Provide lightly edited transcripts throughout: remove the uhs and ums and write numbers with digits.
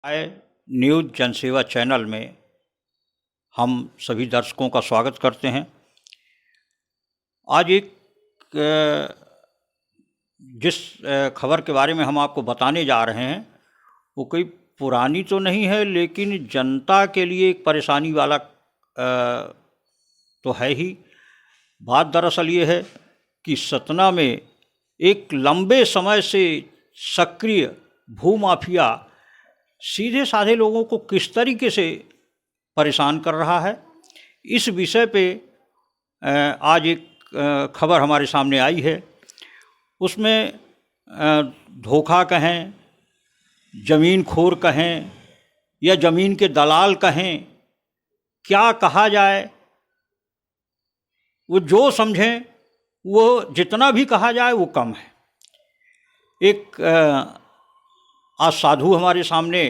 आय news जनसेवा channel में हम सभी दर्शकों का स्वागत करते हैं। आज एक जिस खबर के बारे में हम आपको बताने जा रहे हैं वो कोई पुरानी तो नहीं है, लेकिन जनता के लिए एक परेशानी वाला तो है ही। बात दरअसल ये है कि सतना में एक लंबे समय से सक्रिय भूमाफिया सीधे साधे लोगों को किस तरीके से परेशान कर रहा है, इस विषय पे आज एक खबर हमारे सामने आई है। उसमें धोखा कहें, ज़मीन खोर कहें या ज़मीन के दलाल कहें, क्या कहा जाए, वो जो समझें वो जितना भी कहा जाए वो कम है। एक आज साधु हमारे सामने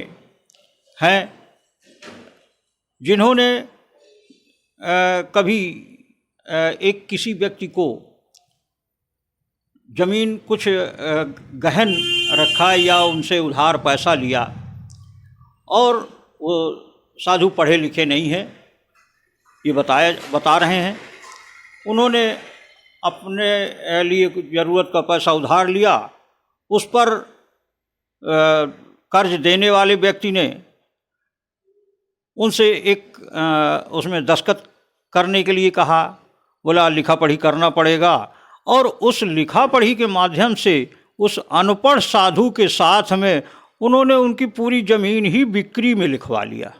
हैं जिन्होंने कभी एक किसी व्यक्ति को ज़मीन कुछ गहन रखा या उनसे उधार पैसा लिया, और वो साधु पढ़े लिखे नहीं हैं, ये बता रहे हैं। उन्होंने अपने लिए कुछ ज़रूरत का पैसा उधार लिया, उस पर कर्ज देने वाले व्यक्ति ने उनसे एक उसमें दस्तखत करने के लिए कहा। बोला लिखा पढ़ी करना पड़ेगा, और उस लिखा पढ़ी के माध्यम से उस अनपढ़ साधु के साथ में उन्होंने उनकी पूरी ज़मीन ही बिक्री में लिखवा लिया।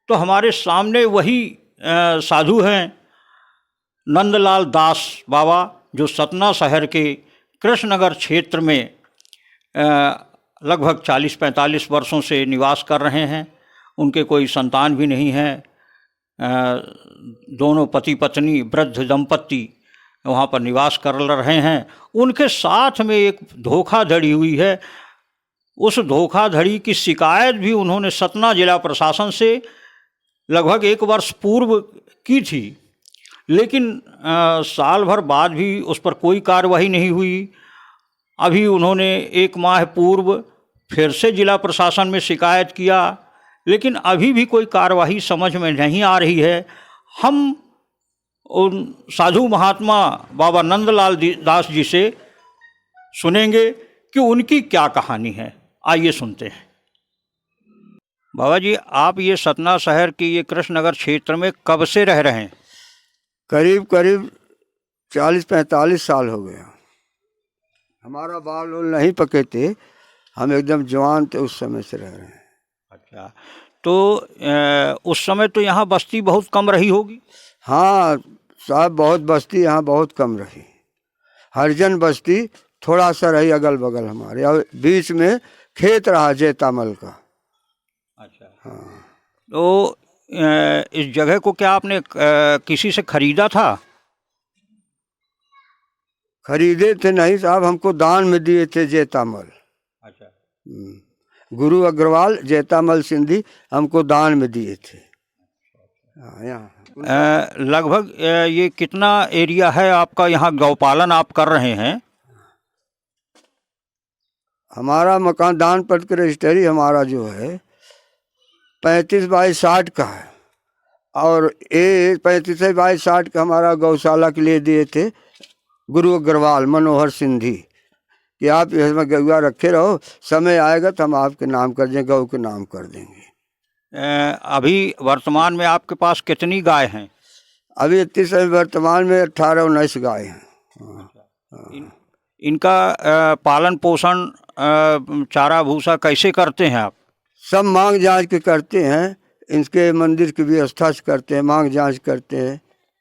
तो हमारे सामने वही साधु हैं नंदलाल दास बाबा, जो सतना शहर के कृष्णनगर क्षेत्र में लगभग 40-45 वर्षों से निवास कर रहे हैं। उनके कोई संतान भी नहीं है। दोनों पति पत्नी वृद्ध दंपत्ति वहाँ पर निवास कर रहे हैं। उनके साथ में एक धोखाधड़ी हुई है। उस धोखाधड़ी की शिकायत भी उन्होंने सतना जिला प्रशासन से लगभग 1 वर्ष पूर्व की थी, लेकिन साल भर बाद भी उस पर कोई कार्रवाई नहीं हुई। अभी उन्होंने 1 माह पूर्व फिर से जिला प्रशासन में शिकायत किया, लेकिन अभी भी कोई कार्रवाई समझ में नहीं आ रही है। हम उन साधु महात्मा बाबा नंदलाल दास जी से सुनेंगे कि उनकी क्या कहानी है। आइए सुनते हैं। बाबा जी, आप ये सतना शहर के ये कृष्णनगर क्षेत्र में कब से रह रहे हैं? करीब 40-45 साल हो गया। हमारा बाल उल नहीं पके थे, हम एकदम जवान थे, उस समय से रह रहे हैं। अच्छा, तो उस समय तो यहाँ बस्ती बहुत कम रही होगी? हाँ साहब, बहुत बस्ती यहाँ बहुत कम रही। हरिजन बस्ती थोड़ा सा रही अगल बगल हमारे, और बीच में खेत रहा जैतामल का। अच्छा हाँ। तो इस जगह को क्या आपने किसी से खरीदा था? खरीदे थे नहीं साहब, हमको दान में दिए थे जैतामल। अच्छा। गुरु अग्रवाल जैतामल सिंधी हमको दान में दिए थे। यहाँ लगभग ये कितना एरिया है आपका? यहाँ गौपालन आप कर रहे हैं? हमारा मकान दान पत्र के रजिस्ट्री हमारा जो है 35x60 का है, और ये 35x60 का हमारा गौशाला के लिए दिए थे गुरु अग्रवाल मनोहर सिंधी, कि आप इसमें गौआ रखे रहो, समय आएगा तो हम आपके नाम कर देंगे, गौ के नाम कर देंगे। अभी वर्तमान में आपके पास कितनी गाय हैं? अभी इतनी वर्तमान में 18-19 गाय हैं। इनका पालन पोषण चारा भूसा कैसे करते हैं आप? सब मांग जांच के करते हैं, इनके मंदिर की व्यवस्था से करते हैं, मांग जांच करते हैं।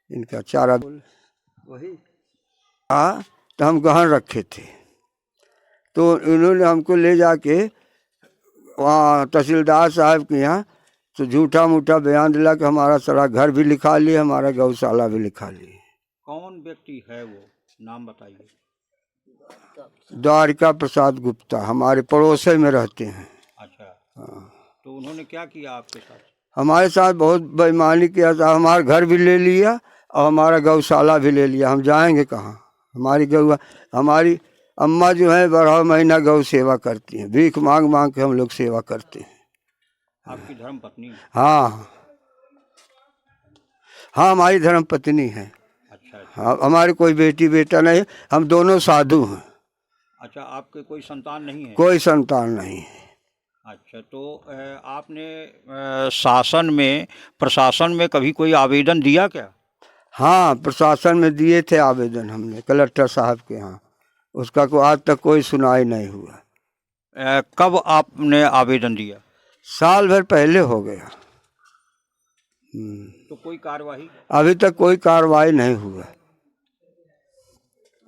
इनका चारा वही तो हम गहन रखे थे, तो इन्होंने हमको ले जाके वहाँ तहसीलदार साहब के यहाँ तो झूठा मूठा बयान दिला कि हमारा सारा घर भी लिखा लिए, हमारा गौशाला भी लिखा लिए। कौन व्यक्ति है वो, नाम बताइए। द्वारिका प्रसाद गुप्ता हमारे पड़ोसे में रहते हैं। अच्छा। हाँ। तो उन्होंने क्या किया आपके साथ? हमारे साथ बहुत बेईमानी किया था। हमारा घर भी ले लिया और हमारा गौशाला भी ले लिया। हम जाएंगे कहाँ? हमारी गौ हमारी अम्मा जो है 12 महीना गौ सेवा करती हैं, भीख मांग मांग के हम लोग सेवा करते हैं। आपकी धर्म पत्नी? हाँ हाँ, हमारी धर्म पत्नी है। अच्छा अच्छा। हाँ, हमारे कोई बेटी बेटा नहीं, हम दोनों साधु हैं। अच्छा, आपके कोई संतान नहीं है? कोई संतान नहीं है। अच्छा, तो आपने शासन में, प्रशासन में कभी कोई आवेदन दिया क्या? हाँ, प्रशासन में दिए थे आवेदन हमने, कलेक्टर साहब के यहाँ। उसका को आज तक कोई सुनाई नहीं हुआ। कब आपने आवेदन दिया? साल भर पहले हो गया। तो कोई कार्यवाही? अभी तक कोई कार्रवाई नहीं हुआ।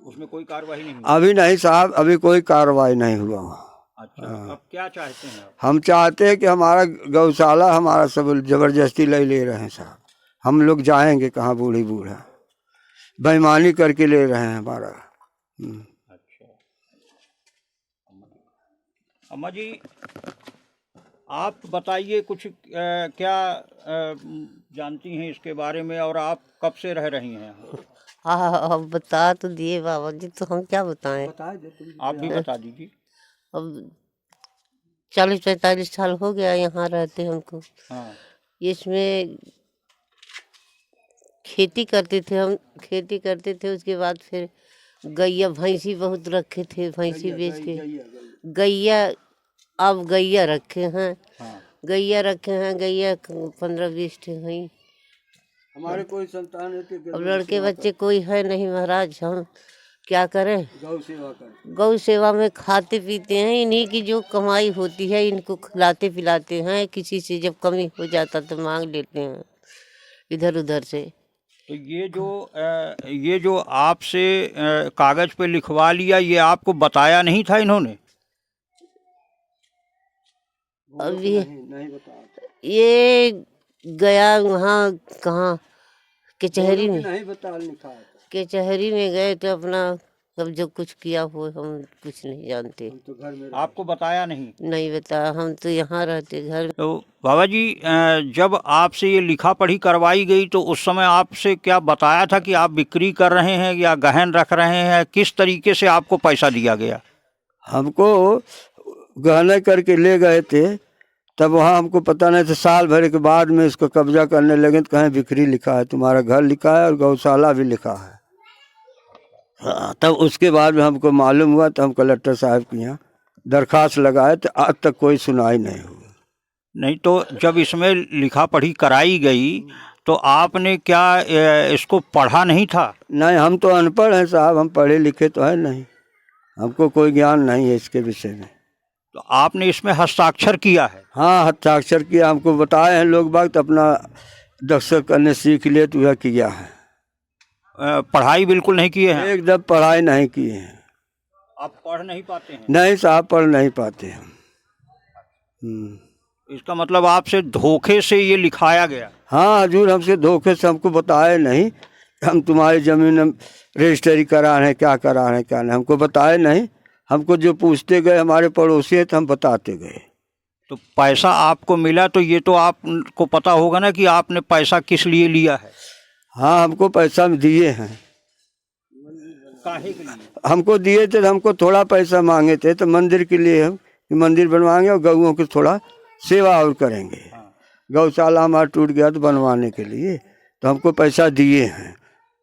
उसमें कोई कार्यवाही नहीं हुई? अभी नहीं साहब, अभी कोई कार्रवाई नहीं हुआ। अच्छा, अब क्या चाहते हैं आप? हम चाहते हैं कि हमारा गौशाला हमारा सब जबरदस्ती ले रहे हैं साहब। हम लोग जाएंगे कहाँ, बूढ़ी बूढ़ा बेईमानी करके ले रहे हैं हमारा। अच्छा, अम्मा जी आप बताइए कुछ, क्या जानती हैं इसके बारे में, और आप कब से रह रही हैं? हाँ अब बता तो दिए बाबा जी, तो हम क्या बताएं। आप भी बता दीजिए। अब 40-45 साल हो गया यहाँ रहते हमको। हाँ। इसमें खेती करते थे हम, खेती करते थे। उसके बाद फिर गैया भैंसी बहुत रखे थे, भैंसी बेच के गैया, अब गैया रखे हैं। हाँ। गैया रखे हैं, गैया 15-20 थे हैं। हमारे कोई संतान है? अब लड़के बच्चे कोई है नहीं महाराज, हम क्या करें। गौ सेवा कर, गौ सेवा में खाते पीते हैं, इन्हीं की जो कमाई होती है इनको खिलाते पिलाते हैं। किसी से जब कमी हो जाता तो मांग लेते हैं इधर उधर से। तो ये जो आपसे कागज पे लिखवा लिया, ये आपको बताया नहीं था इन्होंने? अब नहीं बताया। ये गया वहाँ कहाँ कचहरी में, नहीं बता लिखा है। कचहरी में गए तो अपना अब जो कुछ किया हो हम कुछ नहीं जानते। तो घर में आपको बताया नहीं? नहीं बताया, हम तो यहाँ रहते घर में। तो बाबा जी जब आपसे ये लिखा पढ़ी करवाई गई तो उस समय आपसे क्या बताया था कि आप बिक्री कर रहे हैं या गहन रख रहे हैं? किस तरीके से आपको पैसा दिया गया? हमको गहने करके ले गए थे, तब वहाँ हमको पता नहीं था। साल भर के बाद में इसको कब्जा करने लगे तो कहीं बिक्री लिखा है, तुम्हारा घर लिखा है और गौशाला भी लिखा है। हाँ, तब उसके बाद में हमको मालूम हुआ तो हम कलेक्टर साहब के यहाँ दरखास्त लगाए, तो आज तक कोई सुनाई नहीं हुई। नहीं तो जब इसमें लिखा पढ़ी कराई गई तो आपने क्या इसको पढ़ा नहीं था? नहीं, हम तो अनपढ़ हैं साहब, हम पढ़े लिखे तो है नहीं, हमको कोई ज्ञान नहीं है इसके विषय में। तो आपने इसमें हस्ताक्षर किया है? हाँ, हस्ताक्षर किया, हमको बताए हैं लोग बाग, तो अपना दस्तखत करने सीख लिए तो यह किया है। पढ़ाई बिल्कुल नहीं किए हैं? एकदम पढ़ाई नहीं किए हैं। आप पढ़ नहीं पाते हैं? नहीं साहब, पढ़ नहीं पाते हम। इसका मतलब आपसे धोखे से ये लिखाया गया? हाँ हजूर, हमसे धोखे से, हमको बताए नहीं हम तुम्हारी जमीन रजिस्ट्री करा रहे हैं, क्या करा रहे हैं क्या नहीं, हमको बताए नहीं। हमको जो पूछते गए हमारे पड़ोसी है तो हम बताते गए। तो पैसा आपको मिला तो ये तो आपको पता होगा ना कि आपने पैसा किस लिए लिया है? हाँ, हमको पैसा दिए हैं। काहे के लिए? हमको दिए थे, हमको थोड़ा पैसा मांगे थे, तो मंदिर के लिए हम मंदिर बनवाएंगे और गऊओं की थोड़ा सेवा और करेंगे। गौशाला हमारा टूट गया तो बनवाने के लिए तो हमको पैसा दिए हैं।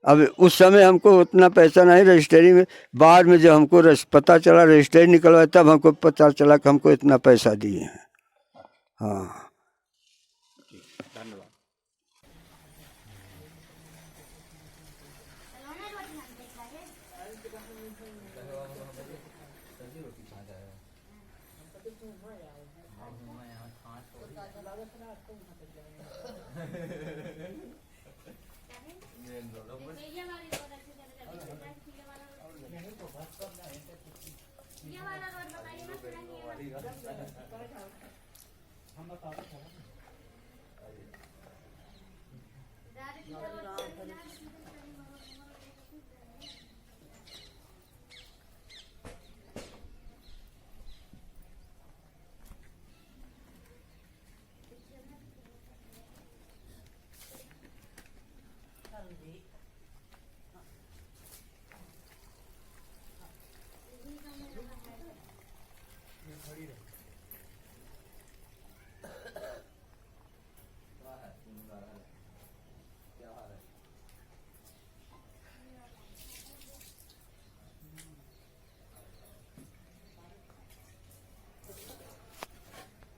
अब उस समय हमको उतना पैसा नहीं, रजिस्ट्री में बाद में जब हमको पता चला, रजिस्ट्री निकलवाया, तब हमको पता चला कि हमको इतना पैसा दिए हैं। हाँ,